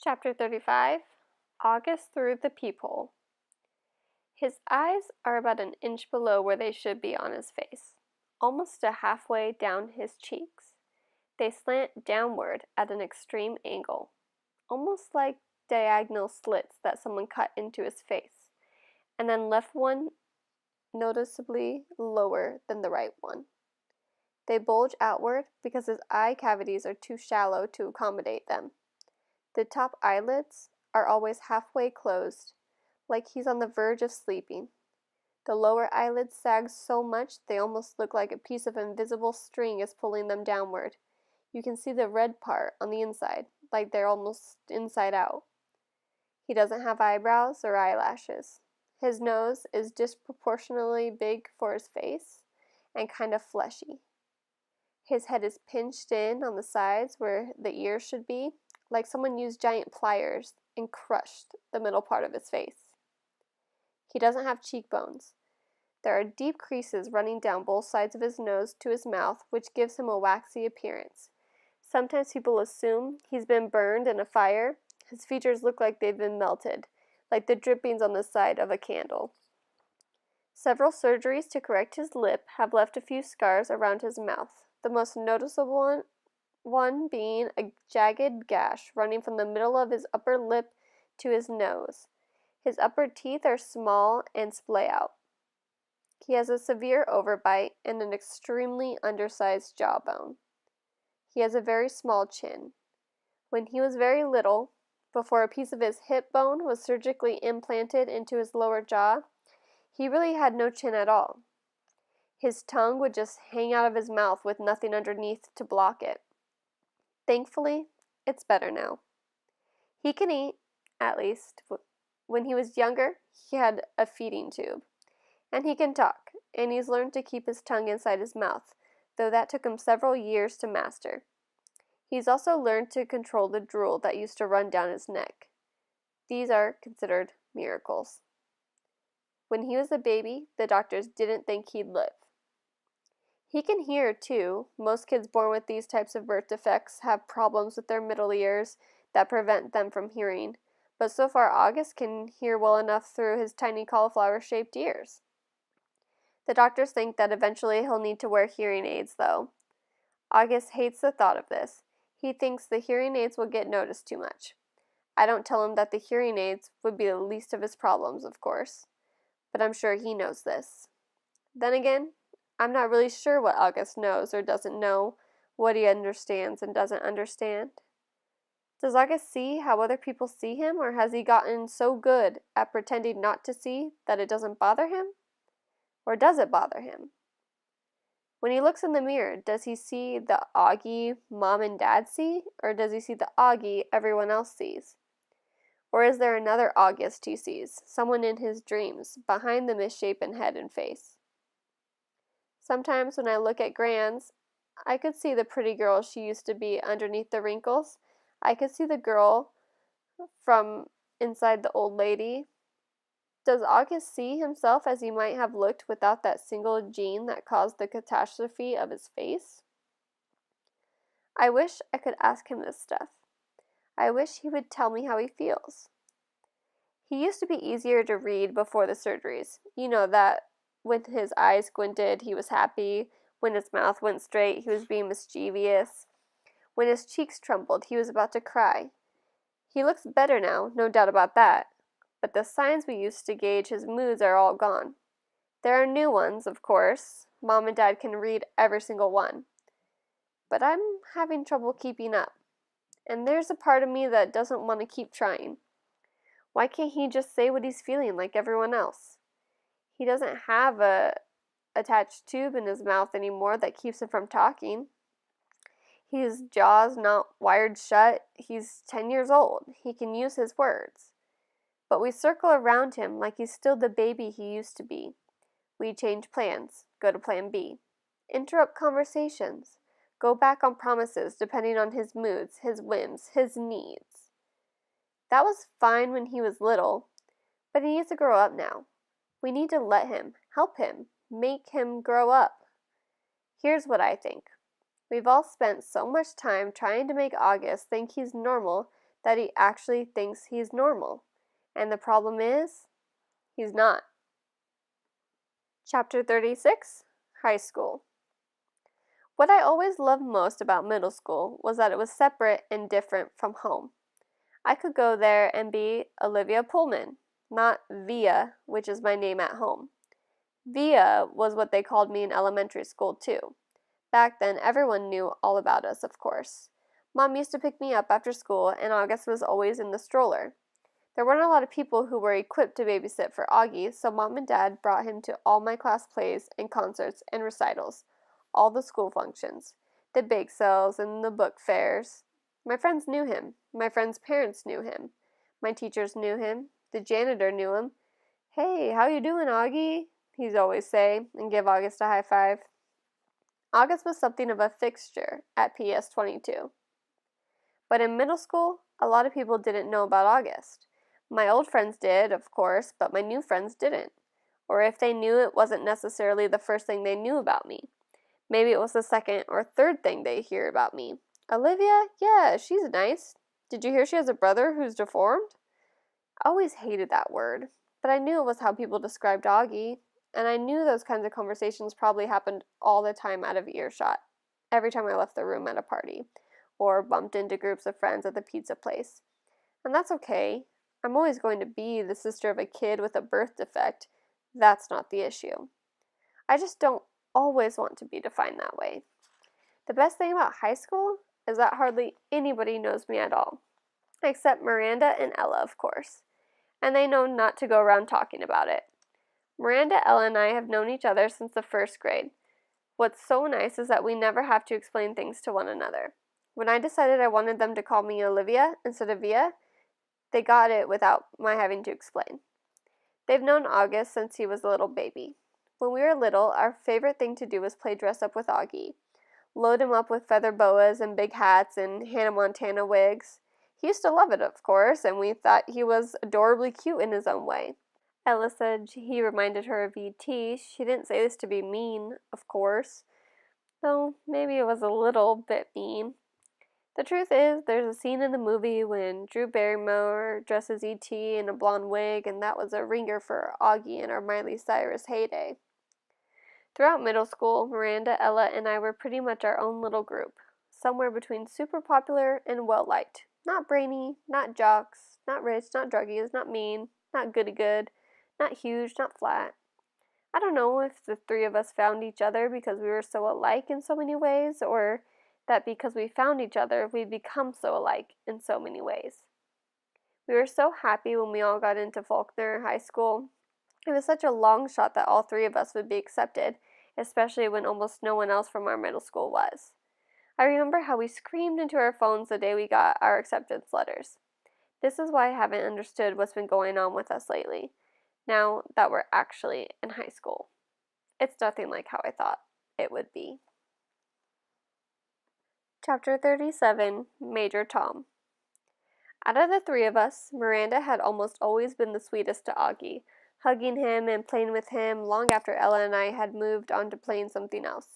Chapter 35, August Through the Peephole. His eyes are about an inch below where they should be on his face, almost a halfway down his cheeks. They slant downward at an extreme angle, almost like diagonal slits that someone cut into his face, and then left one noticeably lower than the right one. They bulge outward because his eye cavities are too shallow to accommodate them. The top eyelids are always halfway closed, like he's on the verge of sleeping. The lower eyelids sag so much they almost look like a piece of invisible string is pulling them downward. You can see the red part on the inside, like they're almost inside out. He doesn't have eyebrows or eyelashes. His nose is disproportionately big for his face and kind of fleshy. His head is pinched in on the sides where the ears should be, like someone used giant pliers and crushed the middle part of his face. He doesn't have cheekbones. There are deep creases running down both sides of his nose to his mouth, which gives him a waxy appearance. Sometimes people assume he's been burned in a fire. His features look like they've been melted, like the drippings on the side of a candle. Several surgeries to correct his lip have left a few scars around his mouth, the most noticeable one being a jagged gash running from the middle of his upper lip to his nose. His upper teeth are small and splay out. He has a severe overbite and an extremely undersized jawbone. He has a very small chin. When he was very little, before a piece of his hip bone was surgically implanted into his lower jaw, he really had no chin at all. His tongue would just hang out of his mouth with nothing underneath to block it. Thankfully, it's better now. He can eat, at least. When he was younger, he had a feeding tube. And he can talk, and he's learned to keep his tongue inside his mouth, though that took him several years to master. He's also learned to control the drool that used to run down his neck. These are considered miracles. When he was a baby, the doctors didn't think he'd live. He can hear, too. Most kids born with these types of birth defects have problems with their middle ears that prevent them from hearing, but so far August can hear well enough through his tiny cauliflower-shaped ears. The doctors think that eventually he'll need to wear hearing aids, though. August hates the thought of this. He thinks the hearing aids will get noticed too much. I don't tell him that the hearing aids would be the least of his problems, of course, but I'm sure he knows this. Then again, I'm not really sure what August knows or doesn't know, what he understands and doesn't understand. Does August see how other people see him, or has he gotten so good at pretending not to see that it doesn't bother him? Or does it bother him? When he looks in the mirror, does he see the Augie Mom and Dad see, or does he see the Augie everyone else sees? Or is there another August he sees, someone in his dreams, behind the misshapen head and face? Sometimes when I look at Gran's, I could see the pretty girl she used to be underneath the wrinkles. I could see the girl from inside the old lady. Does August see himself as he might have looked without that single gene that caused the catastrophe of his face? I wish I could ask him this stuff. I wish he would tell me how he feels. He used to be easier to read before the surgeries. You know that when his eyes squinted, he was happy. When his mouth went straight, he was being mischievous. When his cheeks trembled, he was about to cry. He looks better now, no doubt about that. But the signs we used to gauge his moods are all gone. There are new ones, of course. Mom and Dad can read every single one. But I'm having trouble keeping up. And there's a part of me that doesn't want to keep trying. Why can't he just say what he's feeling like everyone else? He doesn't have a attached tube in his mouth anymore that keeps him from talking. His jaw's not wired shut. He's 10 years old. He can use his words. But we circle around him like he's still the baby he used to be. We change plans, go to plan B, interrupt conversations, go back on promises depending on his moods, his whims, his needs. That was fine when he was little, but he needs to grow up now. We need to let him, help him, make him grow up. Here's what I think. We've all spent so much time trying to make August think he's normal that he actually thinks he's normal. And the problem is, he's not. Chapter 36, High School. What I always loved most about middle school was that it was separate and different from home. I could go there and be Olivia Pullman, not Via, which is my name at home. Via was what they called me in elementary school, too. Back then, everyone knew all about us, of course. Mom used to pick me up after school, and August was always in the stroller. There weren't a lot of people who were equipped to babysit for Augie, so Mom and Dad brought him to all my class plays and concerts and recitals, all the school functions, the bake sales and the book fairs. My friends knew him. My friends' parents knew him. My teachers knew him. The janitor knew him. "Hey, how you doing, Augie?" he'd always say, and give August a high five. August was something of a fixture at PS 22. But in middle school, a lot of people didn't know about August. My old friends did, of course, but my new friends didn't. Or if they knew, it wasn't necessarily the first thing they knew about me. Maybe it was the second or third thing they hear about me. "Olivia? Yeah, she's nice. Did you hear she has a brother who's deformed?" I always hated that word, but I knew it was how people described Augie, and I knew those kinds of conversations probably happened all the time out of earshot, every time I left the room at a party, or bumped into groups of friends at the pizza place. And that's okay. I'm always going to be the sister of a kid with a birth defect. That's not the issue. I just don't always want to be defined that way. The best thing about high school is that hardly anybody knows me at all, except Miranda and Ella, of course, and they know not to go around talking about it. Miranda, Ella, and I have known each other since the first grade. What's so nice is that we never have to explain things to one another. When I decided I wanted them to call me Olivia instead of Via, they got it without my having to explain. They've known August since he was a little baby. When we were little, our favorite thing to do was play dress up with Augie. Load him up with feather boas and big hats and Hannah Montana wigs. He used to love it, of course, and we thought he was adorably cute in his own way. Ella said he reminded her of E.T. She didn't say this to be mean, of course, though maybe it was a little bit mean. The truth is, there's a scene in the movie when Drew Barrymore dresses E.T. in a blonde wig, and that was a ringer for Augie in our Miley Cyrus heyday. Throughout middle school, Miranda, Ella, and I were pretty much our own little group, somewhere between super popular and well-liked. Not brainy, not jocks, not rich, not druggies, not mean, not goody-good, not huge, not flat. I don't know if the three of us found each other because we were so alike in so many ways, or that because we found each other, we'd become so alike in so many ways. We were so happy when we all got into Faulkner High School. It was such a long shot that all three of us would be accepted, especially when almost no one else from our middle school was. I remember how we screamed into our phones the day we got our acceptance letters. This is why I haven't understood what's been going on with us lately, now that we're actually in high school. It's nothing like how I thought it would be. Chapter 37, Major Tom. Out of the three of us, Miranda had almost always been the sweetest to Augie, hugging him and playing with him long after Ella and I had moved on to playing something else.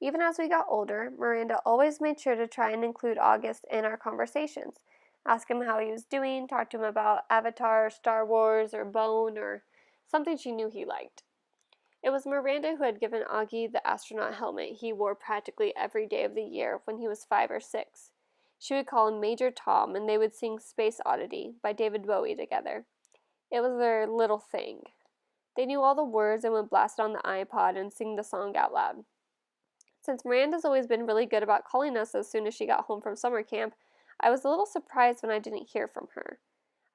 Even as we got older, Miranda always made sure to try and include August in our conversations, ask him how he was doing, talk to him about Avatar, Star Wars, or Bone, or something she knew he liked. It was Miranda who had given Augie the astronaut helmet he wore practically every day of the year when he was 5 or 6. She would call him Major Tom, and they would sing Space Oddity by David Bowie together. It was their little thing. They knew all the words and would blast it on the iPod and sing the song out loud. Since Miranda's always been really good about calling us as soon as she got home from summer camp, I was a little surprised when I didn't hear from her.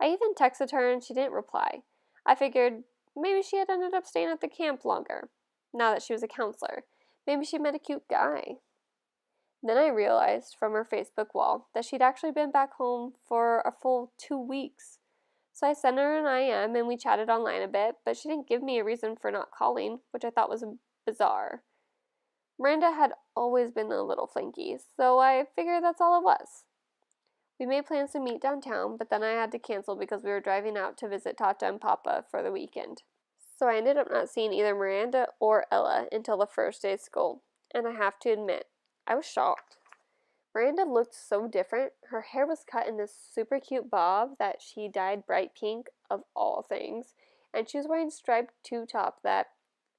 I even texted her and she didn't reply. I figured maybe she had ended up staying at the camp longer, now that she was a counselor. Maybe she met a cute guy. Then I realized from her Facebook wall that she'd actually been back home for a full 2 weeks. So I sent her an IM and we chatted online a bit, but she didn't give me a reason for not calling, which I thought was bizarre. Miranda had always been a little flaky, so I figured that's all it was. We made plans to meet downtown, but then I had to cancel because we were driving out to visit Tata and Papa for the weekend. So I ended up not seeing either Miranda or Ella until the first day of school, and I have to admit, I was shocked. Miranda looked so different. Her hair was cut in this super cute bob that she dyed bright pink, of all things, and she was wearing striped tube top that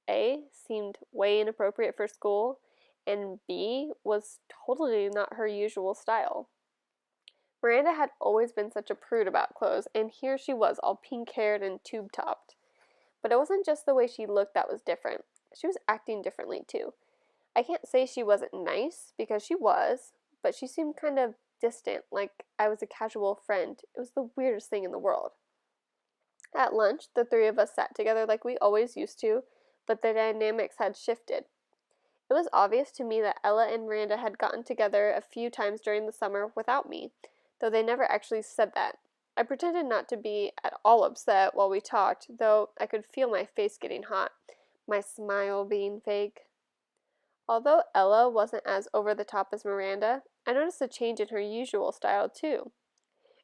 A seemed way inappropriate for school, and B was totally not her usual style. Miranda had always been such a prude about clothes, and here she was all pink haired and tube topped. But it wasn't just the way she looked that was different. She was acting differently too. I can't say she wasn't nice, because she was, but she seemed kind of distant, like I was a casual friend. It was the weirdest thing in the world. At lunch, the three of us sat together like we always used to, but the dynamics had shifted. It was obvious to me that Ella and Miranda had gotten together a few times during the summer without me, though they never actually said that. I pretended not to be at all upset while we talked, though I could feel my face getting hot, my smile being fake. Although Ella wasn't as over the top as Miranda, I noticed a change in her usual style too.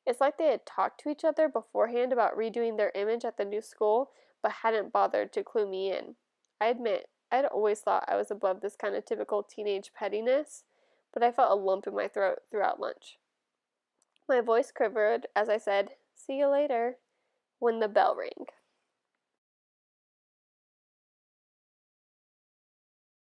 It's like they had talked to each other beforehand about redoing their image at the new school, but hadn't bothered to clue me in. I admit, I'd always thought I was above this kind of typical teenage pettiness, but I felt a lump in my throat throughout lunch. My voice quivered as I said, "See you later," when the bell rang.